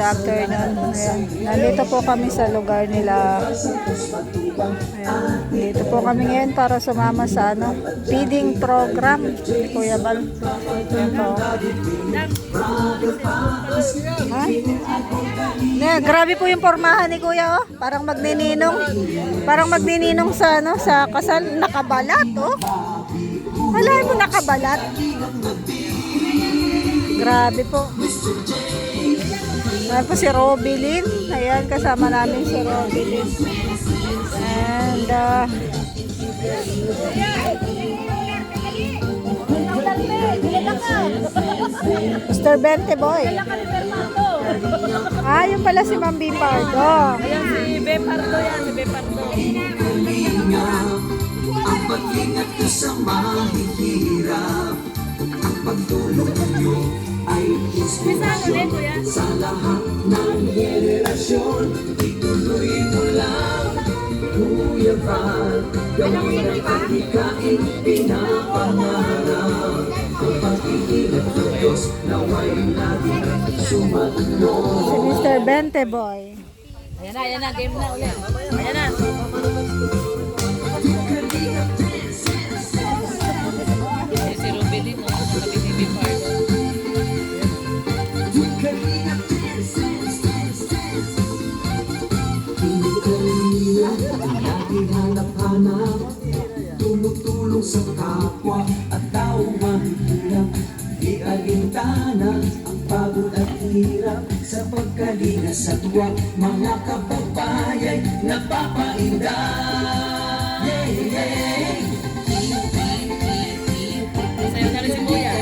afternoon. Ayan. Nandito po kami sa lugar nila. Ayan. Dito po kami ngayon para sumama sa feeding program ni Kuya Bal. Ayan po. Ha? Grabe po yung pormahan ni Kuya, oh. Parang magnininong. Parang magnininong sa sa kasal, nakabalat, oh. Wala mo nakabalat. Grabe po. Ayan po si Robilyn. Ayan, kasama namin si Robilyn. And Mr. Bente Boy. Yung pala si Ma'am B. Pardo. Ayan si B. Pardo yan, si B. Pardo. Ang pag-ingat ko sa mahihirap, ang pagtulong nyo ay inspirasyon sa lahat ng henerasyon. Ituloy mo lang, Kuya Val, gawin ang pagkikain pinapangarap. Ang pag-iingat ko Diyos, naway lagi sumatlo. Si Mr. Bente Boy. Ayan na, game na ulit. Ayan na. Si Rubilin, no? Sabi ni B. Pardo. Hanap-hanap, tumutulong sa kapwa at tao mahirap. Di alintana ang pagod at hirap sa pagkalinga sa tuwa. Mga kababayan napapainda. Sayo na rin si Kuya.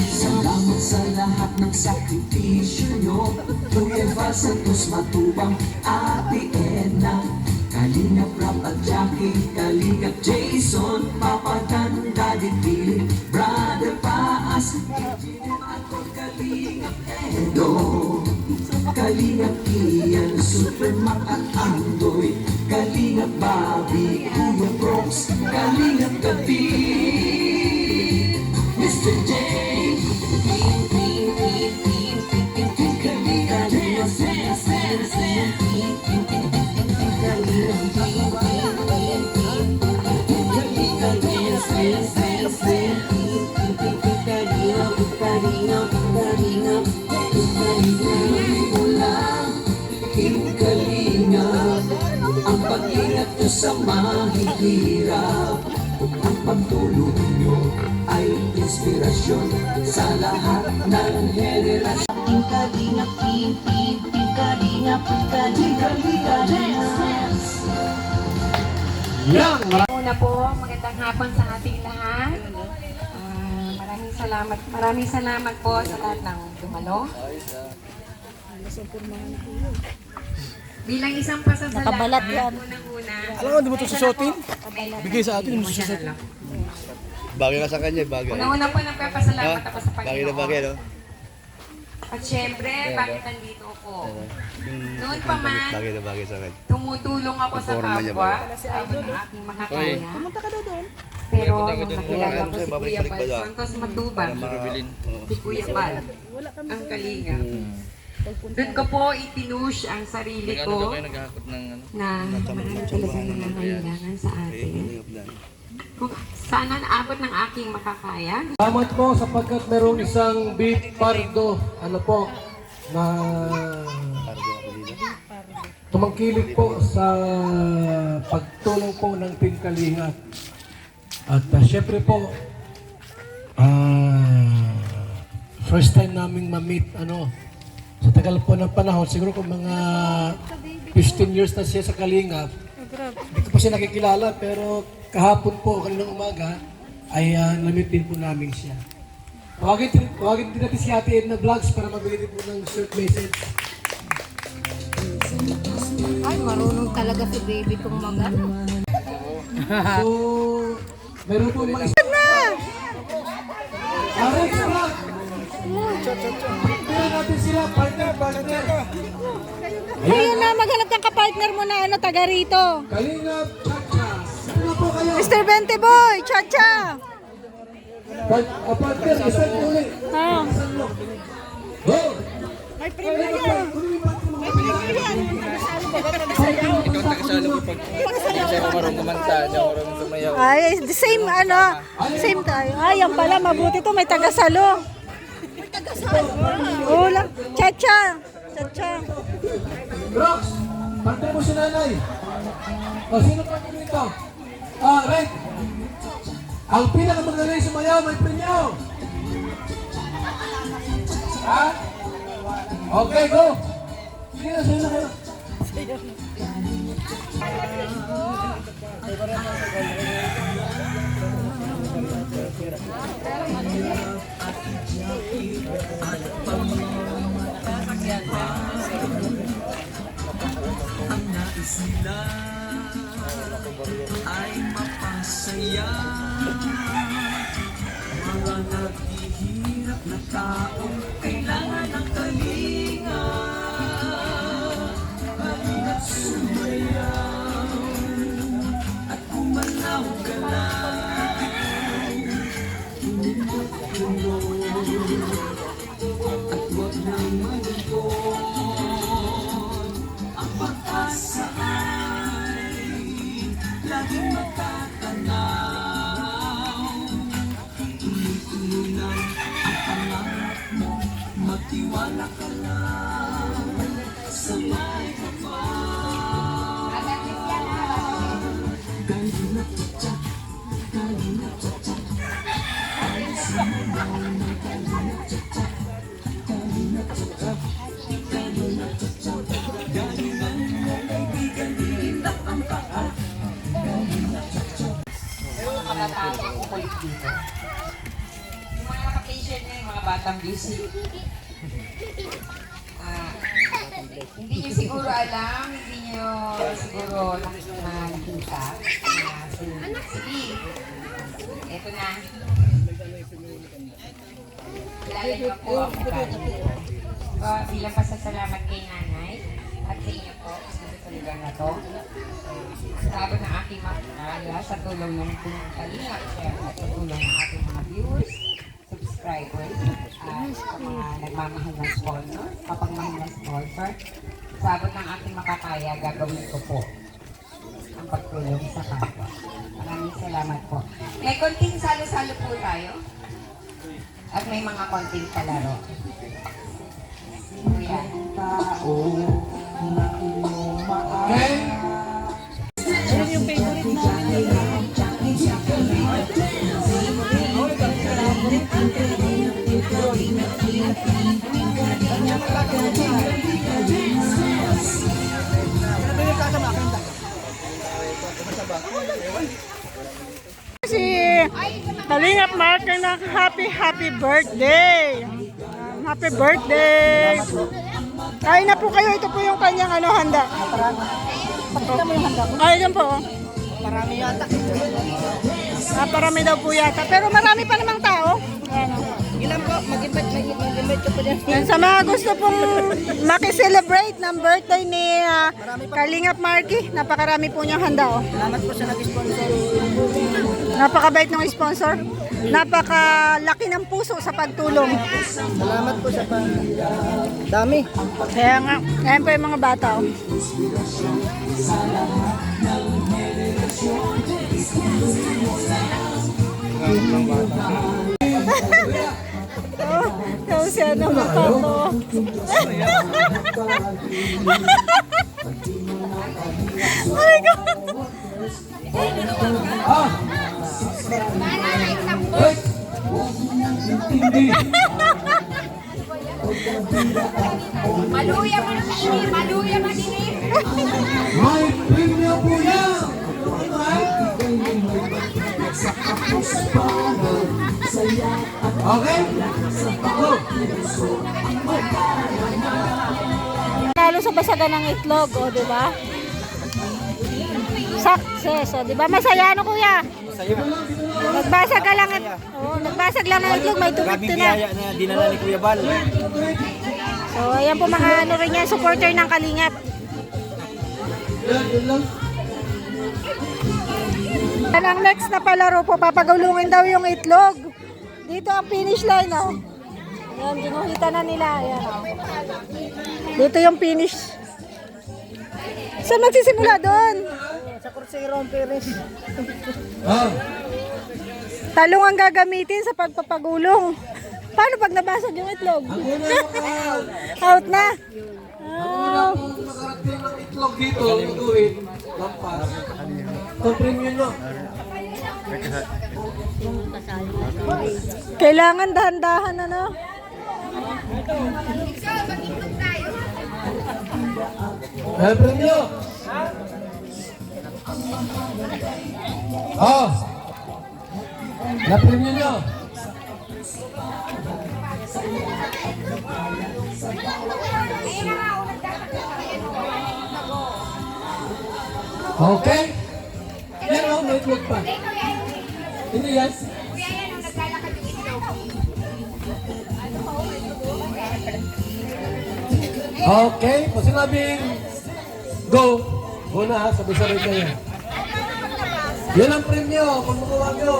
Salamat sa lahat ng sakripisyo nyo. Kuya Val Santos Matubang, Ate Edna, Kalingap Rap at Jackie, Kalingap Jason, Papa Dan, Daddy Philip, Brother Paas, Engineer ako, Kalingap Edo, Kalingap Ian, Supermac at Andoy, Kalingap Bobby, Kuya Brooks, Kalingap Gabi, Mr. J. Ang pag-ingat nyo sa mahihirap, ang pagtulong nyo ay inspirasyon sa lahat ng henerasyon. Kalingap, kalingap, Una po, magandang hapon sa ating lahat. Maraming salamat po sa lahat ng dumalo. Bilang isang pasasalamat, Nakabalat yan. unang-una. Alam mo, di mo ito susutin? Bigay sa atin, hindi mo susutin. Bagay ka sa kanya, bagay. Unang-una po nagpapasalamat ako sa Bagay na bagay, no? At syempre, bakit nandito ako? Noon pa man, Bagay na bagay sa kanya. tumutulong ako sa Forma niya kapwa, ba? sa aking makakaya. Pero nung nakilala ko si Kuya Bal Santos Matubang, si Kuya Bal, ang kalinga. Doon ko po itinush ang sarili ko na marami talaga nangangailangan sa atin. Sana naabot ng aking makakaya. Salamat po sapagkat merong isang B. Pardo, na tumangkilik po sa pagtulong po ng Team Kalingap. At syempre po, first time naming ma-meet, sa tagal po ng panahon, siguro kung mga 15 years na siya sa Kalingap. Hindi ko pa siya nakikilala, pero kahapon po, kaninang umaga, ay na-meet din po namin siya. Tawagin din natin si Ate Edna Vlogs para mabili din po ng short message. Ay, marunong talaga si baby kong magat. So, meron po mga isa. Alex Vlog! Pakinggan natin sila, partner. Ayun na, maghanap ng kapartner mo na ano, taga rito. Kalingap, Chacha. Ano po kayo? Mr. Bente Boy, Chacha. Partner, isang uli. Ah. Go! May premium yan. May premium yan. Ikaw tagasalo ko pag hindi ako marunong kumanta, hindi ako marunong sumayaw. Ay, the same ano, same tayo. Ay, yan pala, mabuti to, may tagasalo. May tagasalo. Oo lang. Chacha. Chacha. Rox, partner mo si nanay. O, sino pa dito? Red. Ang pinakamagaling sumayaw, may premyo. Ha? Okay, go. Sige na, sa'yo na kayo. Nakatawag ko ulit dito. Yung mga naka-patient na yung mga batang busy. Hindi nyo siguro alam, hindi nyo siguro nakita na si Steve. Ito na. Kilala nyo po ang mukha. Bilang pasasalamat kay nanay at sa inyo po sa lugar na to. Sabi ng aking magkakala sa tulong ng Kalingap Share at sa tulong ng ating mga viewers, subscribers, at sa mga nagmamahal ng sponsor, kapagmahal ng sponsor. Sabot ng aking makakaya, gagawin ko po ang pagtulong sa kapwa. Maraming salamat po. May konting salo-salo po tayo. At may mga konting palaro. Yan. Okay? Si Kalingap Mark na happy birthday. Happy birthday. Kain na po kayo. Ito po yung kanyang handa. Pakita mo yung handa ko. Ay, yan po. Marami yata. Parami daw po yata. Pero marami pa namang tao. Ayan, ilan po? Mag-invite ko po dyan. Yan, sa mga gusto pong makiselebrate ng birthday ni Kalingap Marky, napakarami po niyang handa. Salamat po sa nag-sponsor. Napakabait ng sponsor. Napakalaki ng puso sa pagtulong. Salamat po sa dami. Kaya nga, ayan po yung mga bata. Kau siya na matato. Ay, Maluya man ini, maluya man ini. May premyo po yan! Okay? Go! lalo sa basagan ng itlog, o, di ba? Success, o, di ba? Masaya, ano, kuya? Nagbasag ka lang, nagbasag lang ng itlog, may 250 na. Grabing biyaya na dinala ni Kuya Bal. So, ayan po mga ano rin yan, supporter ng Kalingap. Yun lang. Yan ang next na palaro po, papagulungin daw yung itlog. Dito ang finish line, oh. Ayan, ginuhita na nila. Ayan, oh. Dito yung finish. Saan magsisimula doon? Sa Cruzeiro ang Perez. Ah, Talong ang gagamitin sa pagpapagulong. Paano pag nabasag yung itlog? ang una yung Out na. ang makarating ng itlog dito, gagawin, lampas. Ito premium no? Kailangan dahan-dahan, ano? Premium! Oh! Na premium nyo! Okay? Yan o, may itlog pa. Hindi yan? Okay, pag sinabing go, go na ha, sabay-sabay kayo. Yan ang premyo, kung makuha nyo.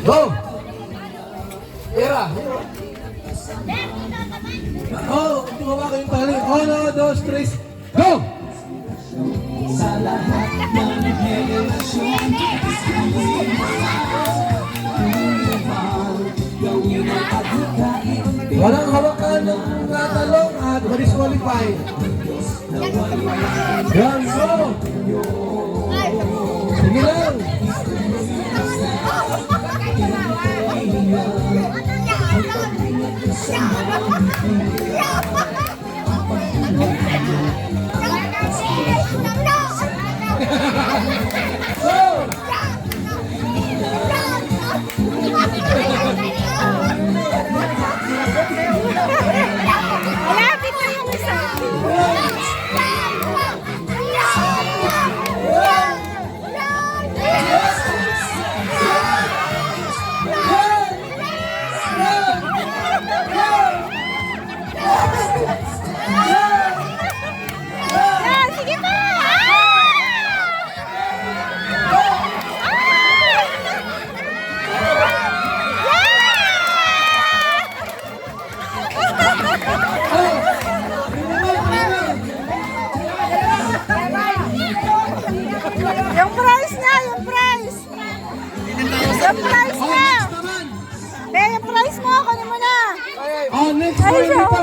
Go! Tira! Oh, kung tumawa kayong tali. 1, 2, 3, go! Walang hawakan ng talong at ma-disqualified. Yan, go! Sige lang! Malapit na yung isa. Yan, sige pa! Yung price niya, yung price. Yung price niya. Yung price mo, kunin mo na. Oh, next Ay, point siya. dito.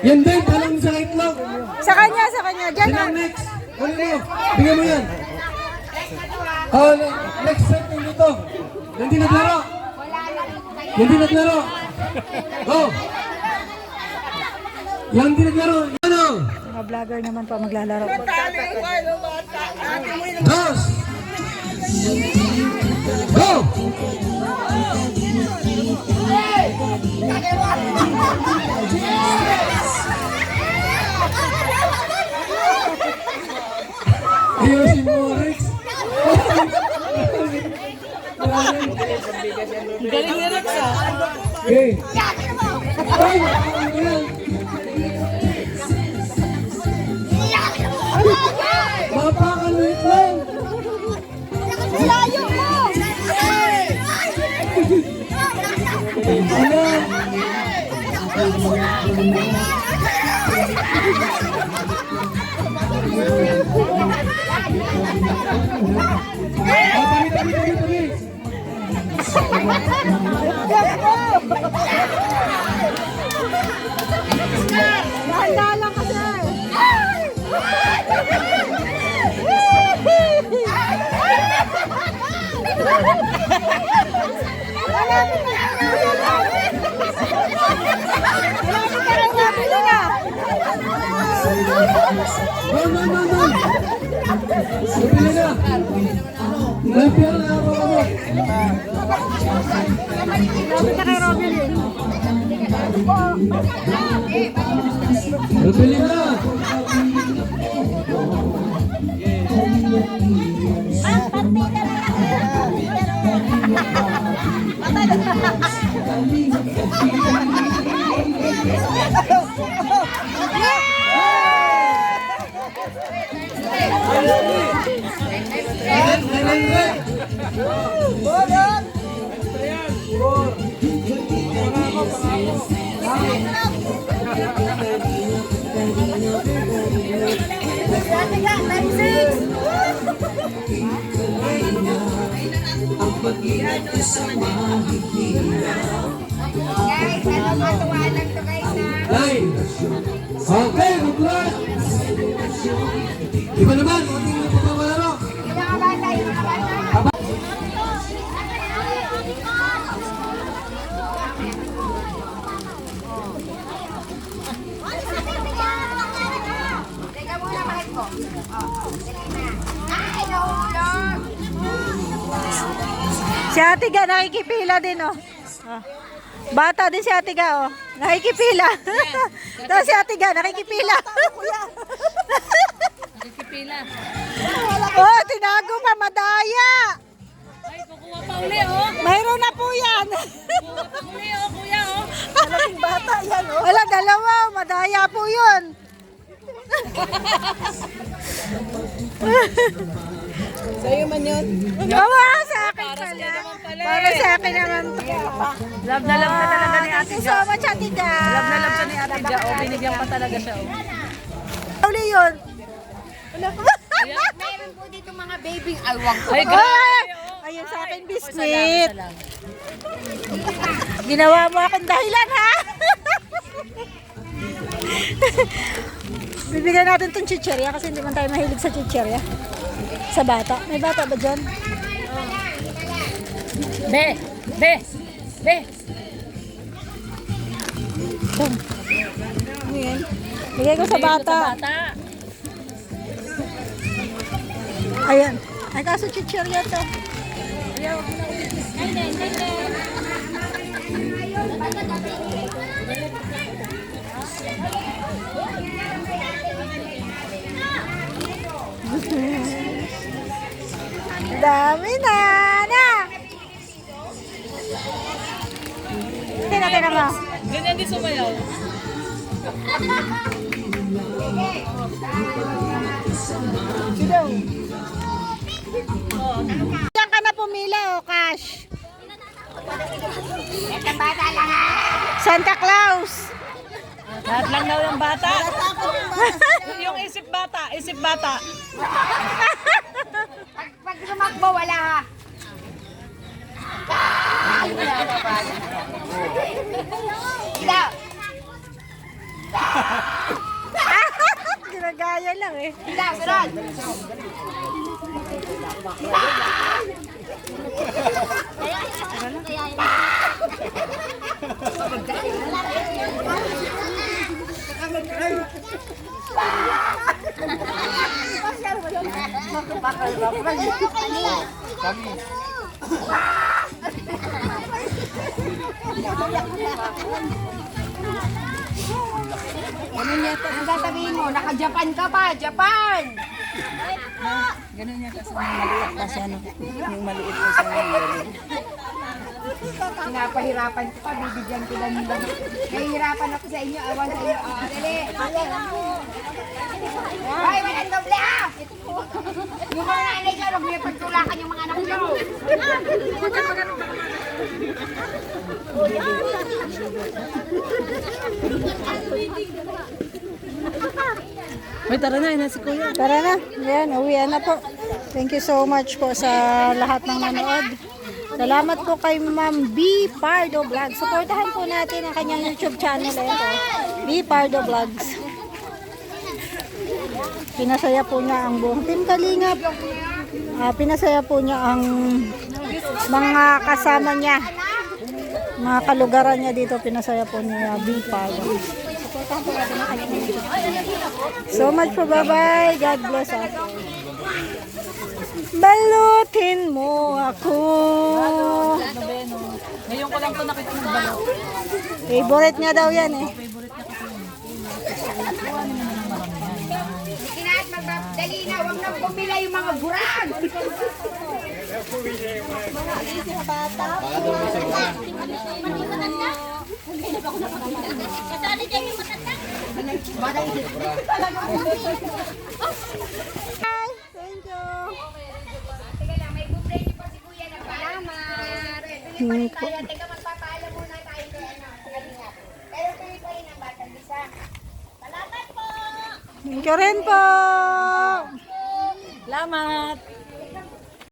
Yan din, talong sa itlog. Sa kanya, sa kanya. Diyan Yan na. ang next. Kunin mo. Bigyan mo yan. Oh, next set mo dito. Yan din naglaro. Yan din naglaro. Go. Yan din naglaro. Ano? Mga vlogger naman pa maglalaro. Dos. Go. Ayusin mo, Rex. Galing ni Rex, ah. Okay. Ay, ayan. Mapakalit lang. Layo mo! Ayan. Tabi, tabi, tabi, tabi. Handa lang kasi. No, no, no, no. Pili na. May pera na ako ako. Pili na. Ah, Guys, ano matuwa lang to guys ha? Ay! Okay, good luck! Iba naman, hindi mo pagmamalaro. Yung mga bata, yung mga bata. Teka muna, bakit ko? Ay, nahulog! Si Ate Ga, nakikipila din, oh. Oh. Bata din si Ate Ga, oh. Nakikipila. Tapos si Ate Ga, nakikipila. Nakikipila. Oh, tinago pa, madaya. Ay, kukuha pa uli, oh. Mayroon na po yan. Kukuha pa uli, oh, kuya, oh. Malaking bata yan, oh. Wala, dalawa, madaya po yun. Sa'yo man yun. Gawa sa akin pala. Para sa akin naman to. Love na love na talaga ni Ate Thank you so much, Ate Ga. Love na love siya ni Ate Ja, oh. Binigyan pa talaga siya, oh. Uli yun. Meron po dito mga baby alwang ko. Ay, Ay, grabe, oh. ayun sa akin, Isa biscuit. lang. Ginawa mo akong dahilan, ha? Bibigyan natin itong chicherya kasi hindi man tayo mahilig sa chicherya. Sa bata. May bata ba dyan? Be! Be! Be! Ano yan? Bigay ko sa bata. Bata. Ayan. Ay, kaso chicherya to. Dami na! Tina mo. Ganyan din sumayaw. Diyan ka na pumila, oh, Cash. Ito bata lang ha. Santa Claus. Lahat lang daw yung bata. Yung isip bata, isip bata. Pag lumakbo, wala ha. Ikaw. Ginagaya lang eh. Ikaw, sunod. Ano yata ang sasabihin mo? Naka-Japan ka pa, Japan! Ganun yan kasi maliit pa siya. Yung maliit pa siya. Pinapahirapan ko pa, bibigyan ko lang nila. Nahihirapan ako sa inyo, awan sa inyo. Dali! Hoy, walang doble ah! Yung mga nanay ka, huwag niyo pagtulakan yung mga anak niyo. Uy, tara na, yun si Kuya. Tara na. Yan, uwian na po. Thank you so much po sa lahat ng nanood. Salamat po kay Ma'am B. Pardo Vlogs. Supportahan po natin ang kanyang YouTube channel. Ito, B. Pardo Vlogs. Pinasaya po niya ang buong Team Kalingap. Pinasaya po niya ang mga kasama niya. Mga kalugaran niya dito. Pinasaya po niya B. Pardo. Supportahan po natin ang kanyang YouTube. So much po. Bye-bye. God bless us. Balutin mo ako. Ngayon ko lang po nakita ng balot. Favorite niya daw yan eh. Kinaat magdali na, huwag nang pumila yung mga burag. Thank you. Teka lang, may bubre niyo po si Kuya na salamat. Teka, magpapaalam muna tayo kay Kalingap. Pero tuloy pa rin ang batang bisa. Salamat po! Thank you rin po. Salamat!